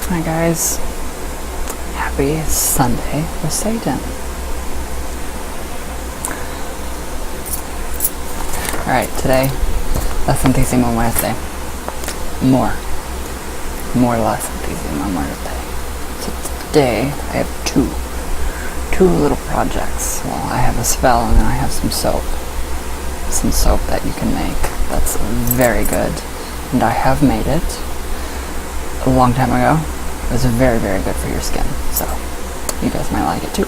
Hi guys, happy Sunday with Satan. Alright, today, La Santisima Muerte. More La Santisima Muerte. So today, I have two little projects. Well, I have a spell and then I have some soap. Some soap that you can make that's very good. And I have made it a long time ago. It was very, very good for your skin, so you guys might like it too.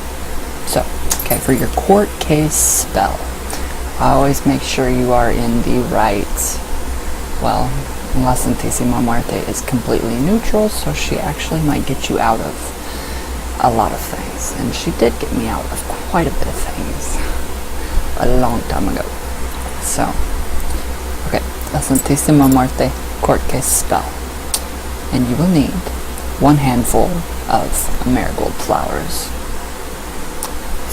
So, okay, for your court case spell, always make sure you are in the right, well, La Santisima Muerte is completely neutral, so she actually might get you out of a lot of things. And she did get me out of quite a bit of things a long time ago. So, okay, La Santisima Muerte court case spell. And you will need 1 handful of marigold flowers,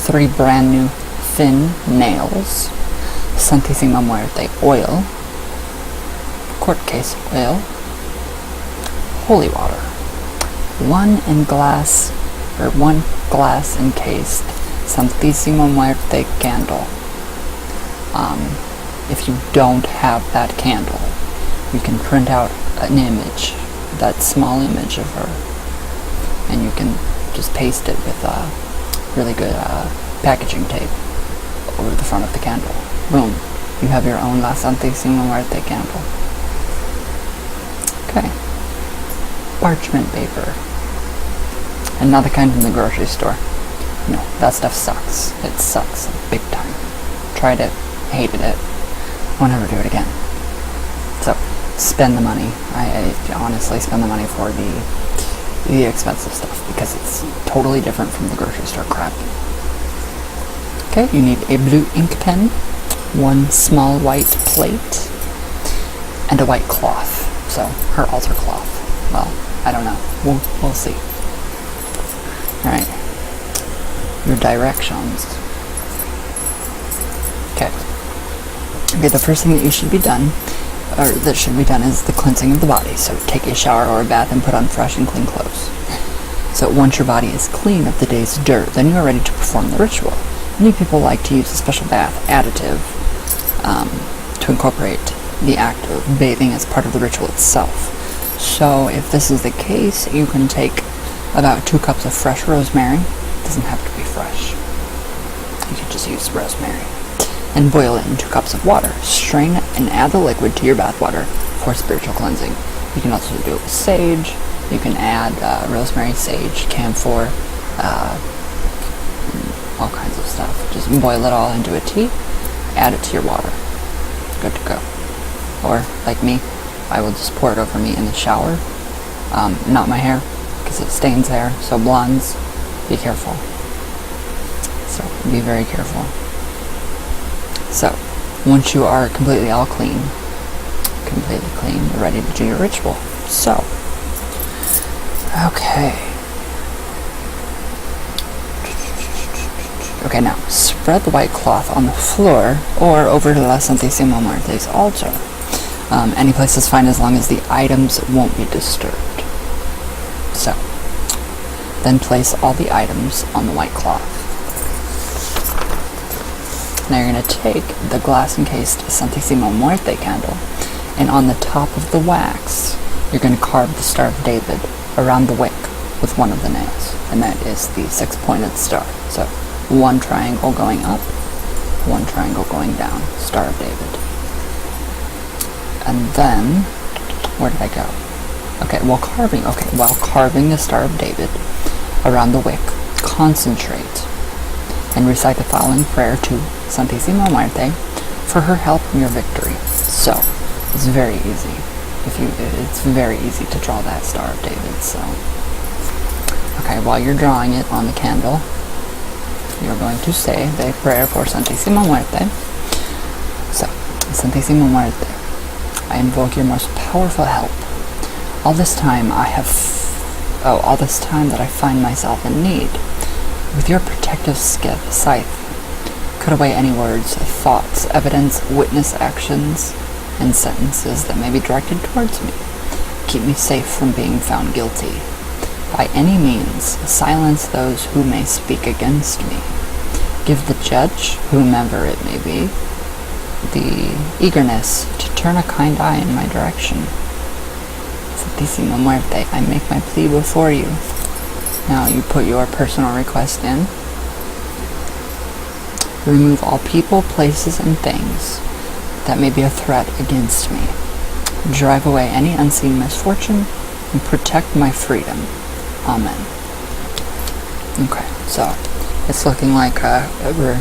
3 brand new thin nails, Santisima Muerte oil, court case oil, holy water, 1 glass encased Santisima Muerte candle. If you don't have that candle, you can print out an image, that small image of her, and you can just paste it with really good packaging tape over the front of the candle. Boom, you have your own La Santisima Muerte candle. Okay, parchment paper, and not the kind from the grocery store. No, that stuff sucks. It sucks big time. Tried it, hated it, won't ever do it again. So spend the money. I honestly spend the money for the expensive stuff because it's totally different from the grocery store crap. Okay, you need a blue ink pen, 1 small white plate, and a white cloth. So her altar cloth. Well, I don't know. We'll see. All right. Your directions. Okay. Okay. The first thing that should be done is the cleansing of the body. So take a shower or a bath and put on fresh and clean clothes. So once your body is clean of the day's dirt, then you are ready to perform the ritual. Many people like to use a special bath additive to incorporate the act of bathing as part of the ritual itself. So if this is the case, you can take about 2 cups of fresh rosemary. It doesn't have to be fresh. You can just use rosemary. And boil it in 2 cups of water. Strain it and add the liquid to your bath water for spiritual cleansing. You can also do it with sage. You can add rosemary, sage, camphor, all kinds of stuff. Just boil it all into a tea, add it to your water. Good to go. Or, like me, I will just pour it over me in the shower. Not my hair, because it stains hair. So blondes, be careful. So, be very careful. So, once you are completely clean, you're ready to do your ritual. So, okay. Okay, now, spread the white cloth on the floor or over to La Santisima Muerte's altar. Any place is fine as long as the items won't be disturbed. So, then place all the items on the white cloth. Now you're going to take the glass-encased Santisima Muerte candle, and on the top of the wax, you're going to carve the Star of David around the wick with one of the nails, and that is the 6-pointed star. So 1 triangle going up, 1 triangle going down, Star of David. And then, where did I go? Okay, while carving the Star of David around the wick, concentrate and recite the following prayer to Santisima Muerte for her help in your victory. So, it's very easy. It's very easy to draw that Star of David. So, okay, while you're drawing it on the candle, you're going to say the prayer for Santisima Muerte. So, Santisima Muerte, I invoke your most powerful help. All this time that I find myself in need, with your protective scythe, cut away any words, thoughts, evidence, witness actions, and sentences that may be directed towards me. Keep me safe from being found guilty. By any means, silence those who may speak against me. Give the judge, whomever it may be, the eagerness to turn a kind eye in my direction. Santisima Muerte, I make my plea before you. Now you put your personal request in. Remove all people, places, and things that may be a threat against me. Drive away any unseen misfortune and protect my freedom. Amen. Okay, so it's looking like whoever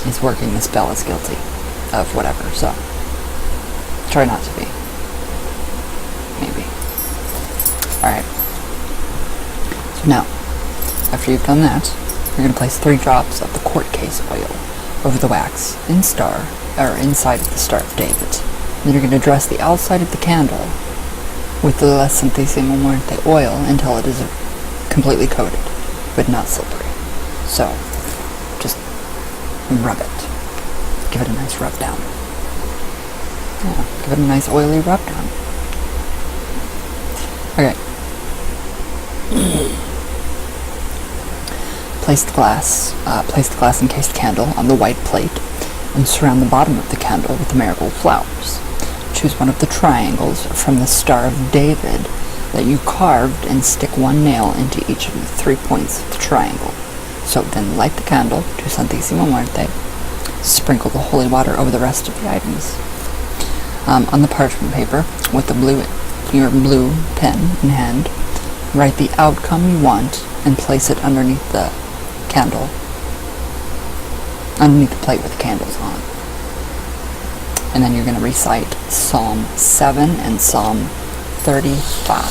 is working the spell is guilty of whatever, so try not to be. Maybe. Alright. So now, after you've done that, you're going to place 3 drops of the court case oil over the wax inside of the Star of David. Then you're going to dress the outside of the candle with the La Santisima Muerte oil until it is completely coated, but not slippery. So, just rub it. Give it a nice rub down. Yeah, give it a nice oily rub down. Okay. Place the glass encased candle on the white plate and surround the bottom of the candle with the marigold flowers. Choose one of the triangles from the Star of David that you carved and stick 1 nail into each of the 3 points of the triangle. So then light the candle to Santisima Muerte. Sprinkle the holy water over the rest of the items. On the parchment paper, with your blue pen in hand, write the outcome you want and place it underneath the candle, underneath the plate with the candles on. And then you're going to recite Psalm 7 and Psalm 35.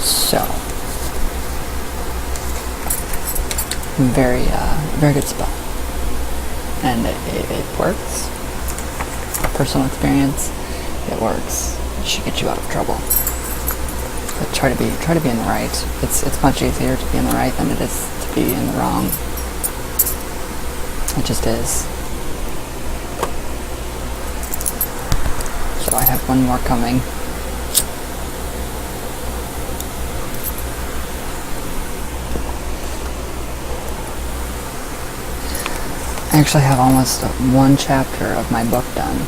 So, very good spell. And it works. Personal experience, it works. It should get you out of trouble. But try to be in the right. It's much easier to be in the right than it is to be in the wrong. It just is. So I have one more coming. I actually have almost 1 chapter of my book done.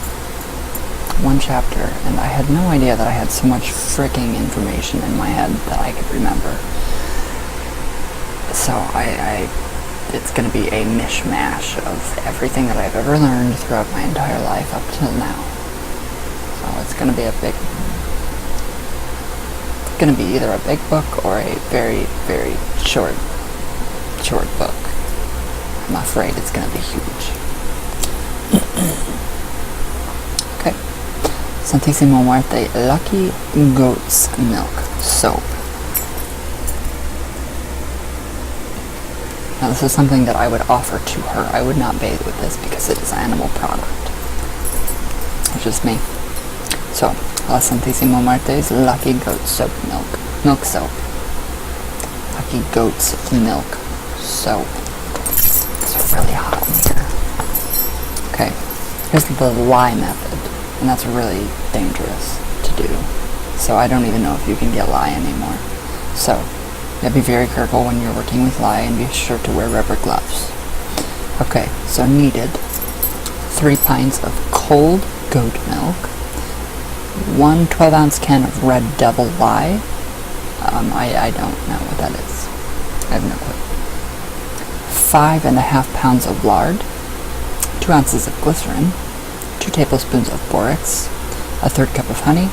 1 chapter, and I had no idea that I had so much freaking information in my head that I could remember. So it's going to be a mishmash of everything that I've ever learned throughout my entire life up till now. So it's going to be either a big book or a very, very short book. I'm afraid it's going to be huge. Okay. Santisima Muerte Lucky Goat's Milk Soap. Now this is something that I would offer to her. I would not bathe with this because it is an animal product. It's just me. So, La Santisima Muerte's Lucky Goat Soap Milk Soap. Lucky Goat's Milk Soap. It's really hot in here. Okay, here's the lye method, and that's really dangerous to do. So I don't even know if you can get lye anymore. So, you have to be very careful when you're working with lye and be sure to wear rubber gloves. Okay, so needed 3 pints of cold goat milk, 1 12-ounce can of Red Devil lye. I don't know what that is. I have no clue. 5.5 pounds of lard, 2 ounces of glycerin, 2 tablespoons of borax, a 1/3 cup of honey,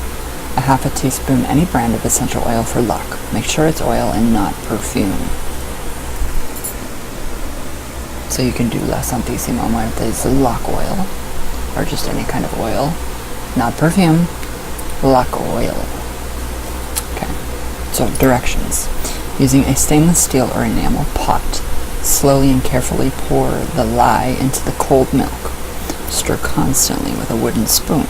a 1/2 teaspoon any brand of essential oil for luck. Make sure it's oil and not perfume. So you can do La Santisima Muerte's luck oil, or just any kind of oil, not perfume, luck oil. Okay, so directions. Using a stainless steel or enamel pot, slowly and carefully pour the lye into the cold milk. Stir constantly with a wooden spoon.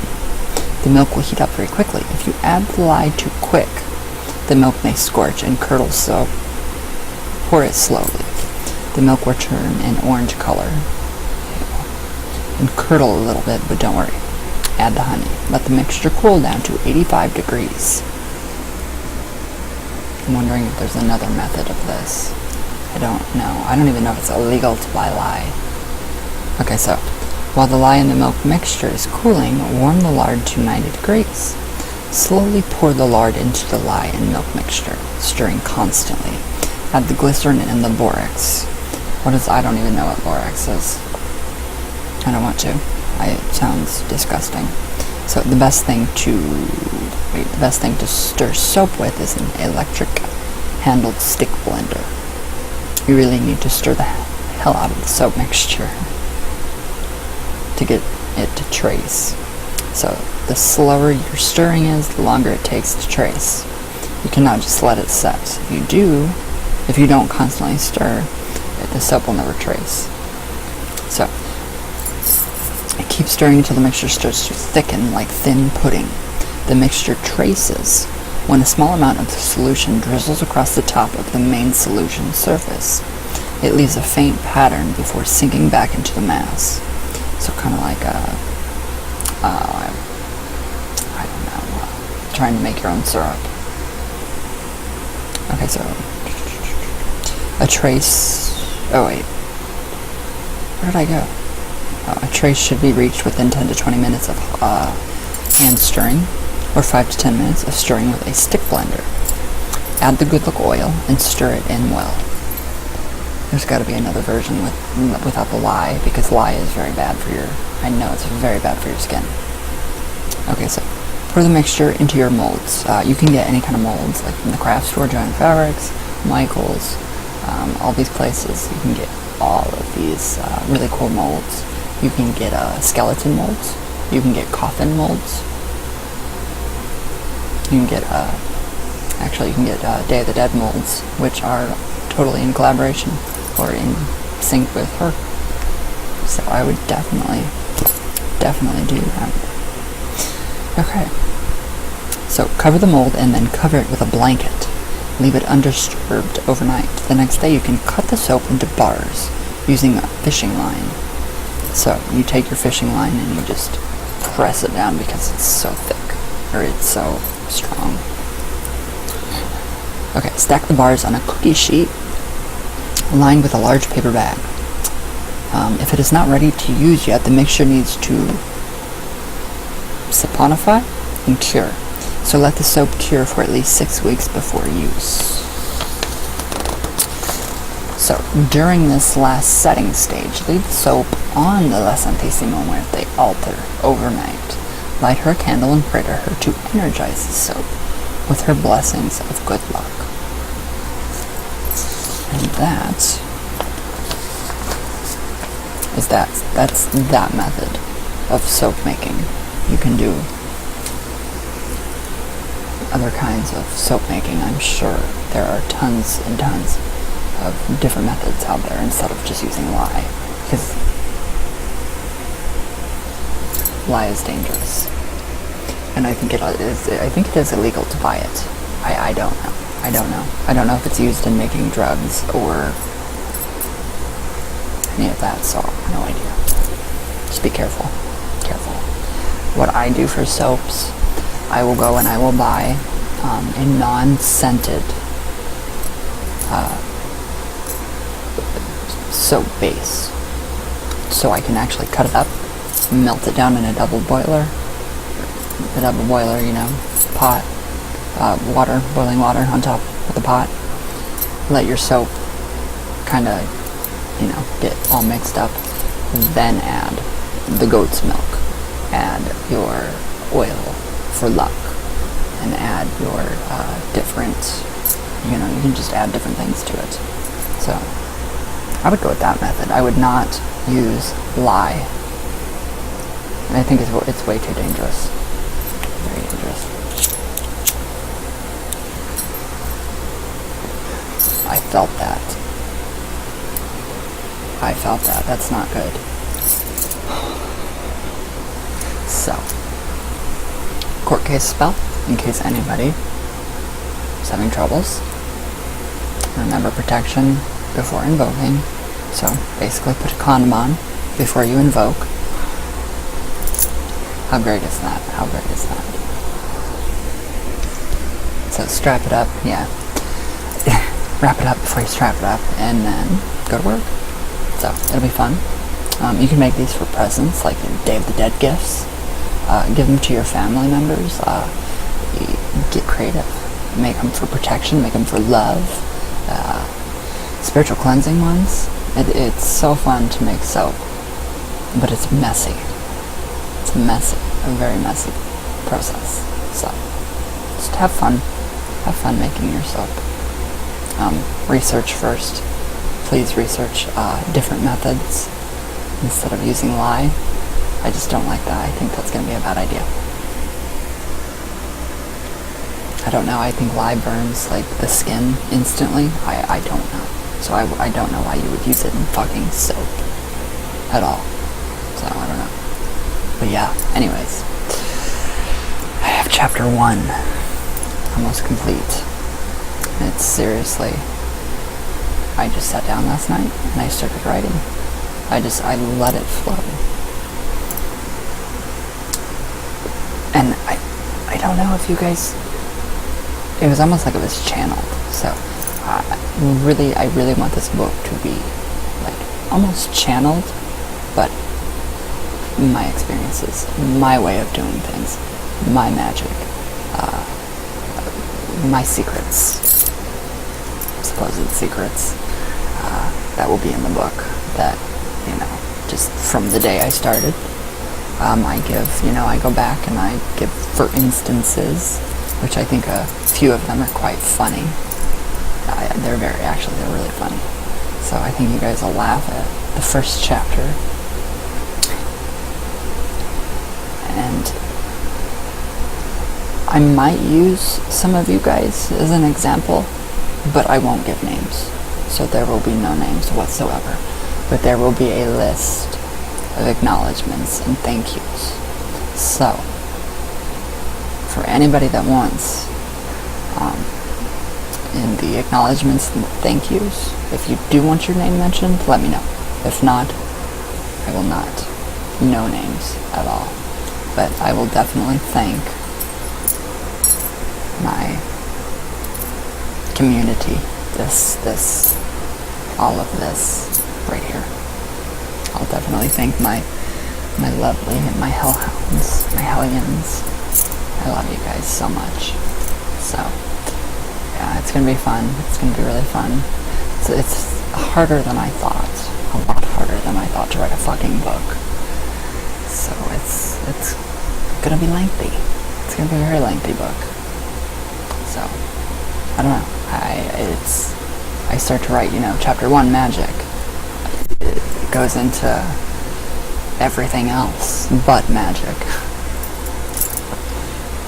The milk will heat up very quickly. If you add the lye too quick, the milk may scorch and curdle, so pour it slowly. The milk will turn an orange color and curdle a little bit, but don't worry. Add the honey. Let the mixture cool down to 85 degrees. I'm wondering if there's another method of this. I don't know. I don't even know if it's illegal to buy lye. Okay, so while the lye in the milk mixture is cooling, warm the lard to 90 degrees. Slowly pour the lard into the lye and milk mixture, stirring constantly. Add the glycerin and the borax. I don't even know what borax is. I don't want to. It sounds disgusting. So the best thing to stir soap with is an electric handled stick blender. You really need to stir the hell out of the soap mixture to get it to trace. So the slower your stirring is, the longer it takes to trace. You cannot just let it set. If you don't constantly stir, the soap will never trace. So keep stirring until the mixture starts to thicken like thin pudding. The mixture traces when a small amount of the solution drizzles across the top of the main solution surface. It leaves a faint pattern before sinking back into the mass. So kind of like trying to make your own syrup. Okay, so a trace. Oh wait, where did I go? A trace should be reached within 10 to 20 minutes of hand stirring, or 5 to 10 minutes of stirring with a stick blender. Add the good look oil and stir it in well. There's got to be another version without the lye, because lye is very bad for I know it's very bad for your skin. Okay, so pour the mixture into your molds. You can get any kind of molds, like from the craft store, Giant Fabrics, Michaels, all these places. You can get all of these really cool molds. You can get skeleton molds. You can get coffin molds. You can get Day of the Dead molds, which are totally in collaboration or in sync with her. So I would definitely do that. Okay. So cover the mold and then cover it with a blanket. Leave it undisturbed overnight. The next day you can cut the soap into bars using a fishing line. So you take your fishing line and you just press it down because it's so thick, or it's so strong. Okay, stack the bars on a cookie sheet lined with a large paper bag. If it is not ready to use yet, the mixture needs to saponify and cure. So let the soap cure for at least 6 weeks before use. So during this last setting stage, leave the soap on the La Santisima Muerte altar overnight. Light her a candle and pray to her to energize the soap with her blessings of good luck. And that's that method of soap making. You can do other kinds of soap making. I'm sure there are tons and tons of different methods out there instead of just using lye, because lye is dangerous, and I think it is illegal to buy it. I don't know. I don't know if it's used in making drugs or any of that, so no idea. Just be careful. What I do for soaps, I will go and I will buy a non-scented soap base, so I can actually cut it up, melt it down in a double boiler, pot, boiling water on top of the pot. Let your soap kind of, get all mixed up. Then add the goat's milk, add your oil for luck, and add your different, you can just add different things to it. So I would go with that method. I would not use lye. I think it's way too dangerous. Very dangerous. I felt that. That's not good. So, court case spell, in case anybody is having troubles. Remember protection before invoking. So, basically put a condom on before you invoke. How great is that? So strap it up, yeah. wrap it up before you strap it up, and then go to work. So it'll be fun. You can make these for presents, like Day of the Dead gifts. Give them to your family members. Get creative. Make them for protection. Make them for love. Spiritual cleansing ones. It's so fun to make soap, but it's messy. It's messy, a very messy process. So just have fun. Have fun making your soap. Research first. Please research different methods instead of using lye. I just don't like that. I think that's going to be a bad idea. I don't know. I think lye burns like the skin instantly. I don't know. So I don't know why you would use it in fucking soap at all. So I don't know. But yeah, anyways. I have chapter 1 almost complete. And it's seriously, I just sat down last night and I started writing. I let it flow. And I don't know if you guys, it was almost like it was channeled. So I really want this book to be like almost channeled, but my experiences, my way of doing things, my magic, my secrets, supposed secrets, that will be in the book. That, just from the day I started, I go back and I give for instances, which I think a few of them are quite funny. They're really funny. So I think you guys will laugh at the first chapter. And I might use some of you guys as an example, but I won't give names. So there will be no names whatsoever. But there will be a list of acknowledgements and thank yous. So, for anybody that wants, in the acknowledgements and thank yous, if you do want your name mentioned, let me know. If not, I will not. No names at all. But I will definitely thank my community, all of this right here. I'll definitely thank my lovely, my hellhounds, my hellions. I love you guys so much. So, yeah, it's gonna be fun. It's gonna be really fun. It's harder than I thought. A lot harder than I thought to write a fucking book. So it's gonna be lengthy. It's gonna be a very lengthy book. So, I don't know. I start to write, chapter 1, magic. It goes into everything else but magic.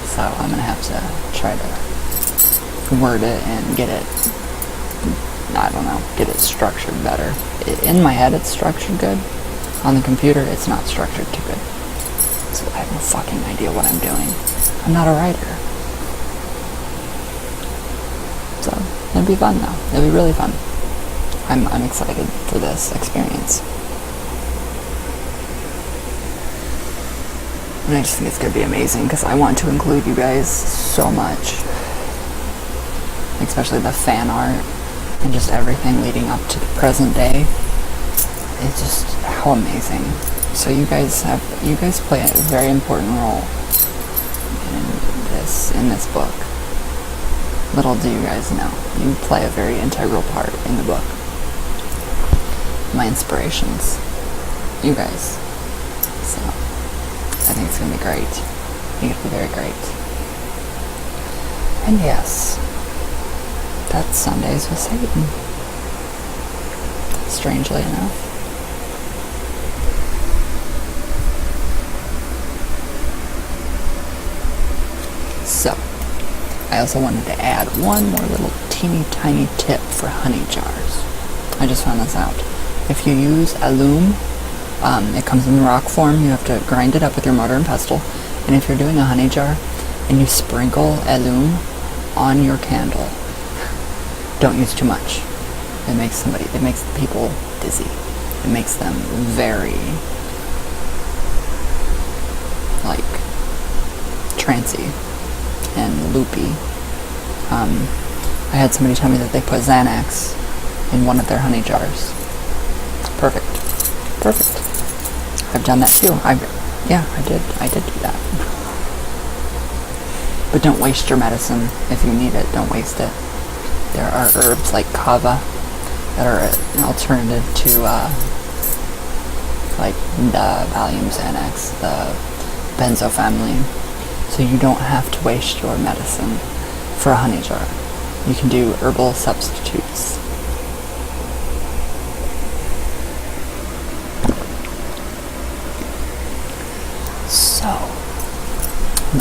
So I'm gonna have to try to word it and get it structured better. In my head it's structured good. On the computer it's not structured too good. So I have no fucking idea what I'm doing. I'm not a writer. So it'll be fun though. It'll be really fun. I'm excited for this experience. And I just think it's going to be amazing because I want to include you guys so much. Especially the fan art and just everything leading up to the present day. It's just how amazing. So you guys play a very important role in this book. Little do you guys know, you play a very integral part in the book. My inspirations, you guys. So I think it's going to be great. I think it'll be very great. And yes, that's Sundays with Satan. Strangely enough. So, I also wanted to add one more little teeny tiny tip for honey jars. I just found this out. If you use alum, it comes in rock form. You have to grind it up with your mortar and pestle. And if you're doing a honey jar and you sprinkle alum on your candle, don't use too much. It makes people dizzy. It makes them very, trancy and loopy. I had somebody tell me that they put Xanax in one of their honey jars. Perfect. Perfect. I've done that too. I did do that. But don't waste your medicine if you need it. Don't waste it. There are herbs like kava that are an alternative to like the Valium, Xanax, the benzophamine. So you don't have to waste your medicine for a honey jar. You can do herbal substitutes. So,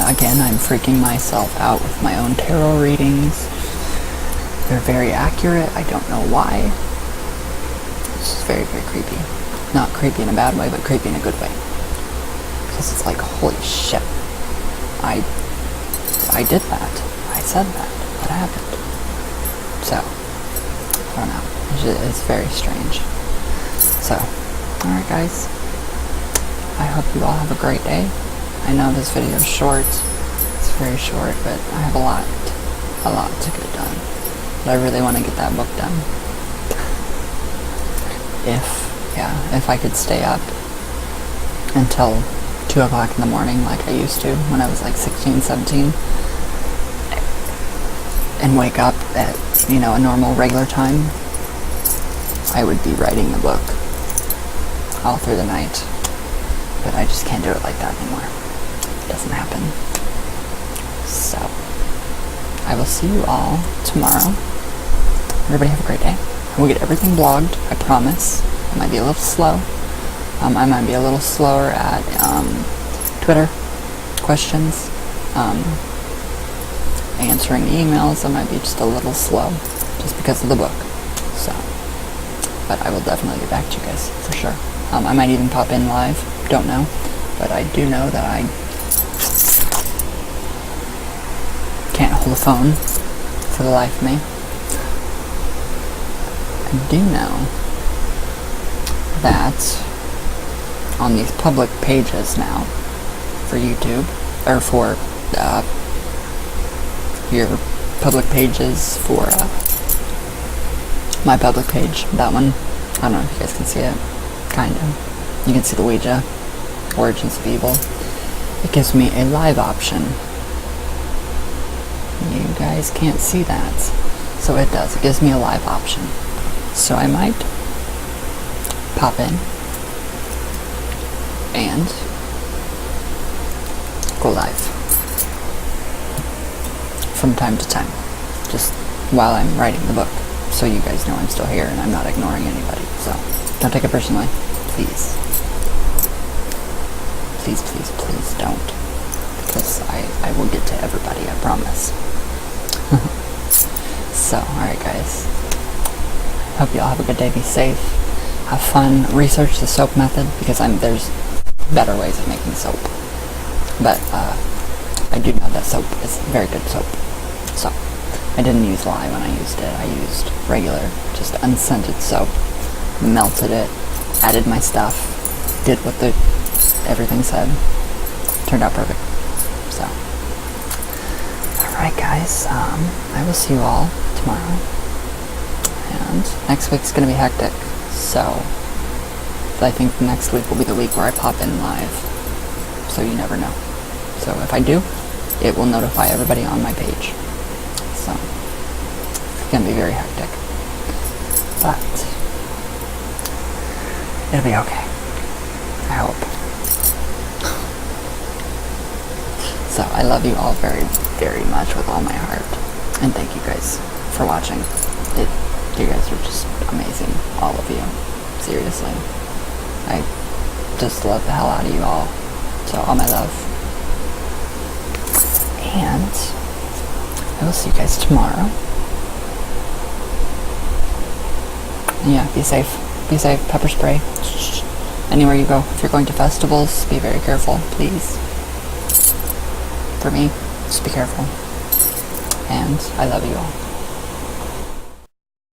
again, I'm freaking myself out with my own tarot readings. They're very accurate. I don't know why. It's just very, very creepy. Not creepy in a bad way, but creepy in a good way. Because it's like, holy shit. I did that. I said that. What happened? So, I don't know. It's very strange. So, alright guys. I hope you all have a great day. I know this video is short. It's very short, but I have a lot to get done. But I really want to get that book done. If I could stay up until 2 o'clock in the morning like I used to when I was like 16, 17, and wake up at, a normal regular time, I would be writing the book all through the night. But I just can't do it like that anymore. It doesn't happen. So, I will see you all tomorrow. Everybody have a great day. We'll get everything blogged, I promise. I might be a little slow. I might be a little slower at Twitter questions. Answering emails, I might be just a little slow, just because of the book. So, but I will definitely get back to you guys, for sure. I might even pop in live, don't know. But I do know that I can't hold a phone for the life of me. I do know that on these public pages now for YouTube, or for your public pages for my public page, that one, I don't know if you guys can see it, kind of. You can see the Ouija, Origins of Evil. It gives me a live option. You guys can't see that. So it does, it gives me a live option. So I might pop in and go live from time to time, just while I'm writing the book, so you guys know I'm still here and I'm not ignoring anybody. So don't take it personally, please. Please, please, please don't, because I will get to everybody, I promise. So, alright guys, hope you all have a good day, be safe, have fun, research the soap method, because there's better ways of making soap, but I do know that soap is very good soap. So I didn't use lye when I used it. I used regular, just unscented soap, melted it, added my stuff, did what everything said, turned out perfect. So alright guys, I will see you all tomorrow, and next week's gonna be hectic, so I think next week will be the week where I pop in live, so you never know. So if I do, it will notify everybody on my page. So it's gonna be very hectic, but it'll be okay, I hope. So I love you all very, very much with all my heart, and thank you guys for watching. You guys are just amazing, all of you. Seriously, I just love the hell out of you all. So all my love, and I will see you guys tomorrow. And yeah, be safe. Be safe. Pepper spray. Anywhere you go. If you're going to festivals, be very careful, please. For me, just be careful. And I love you all.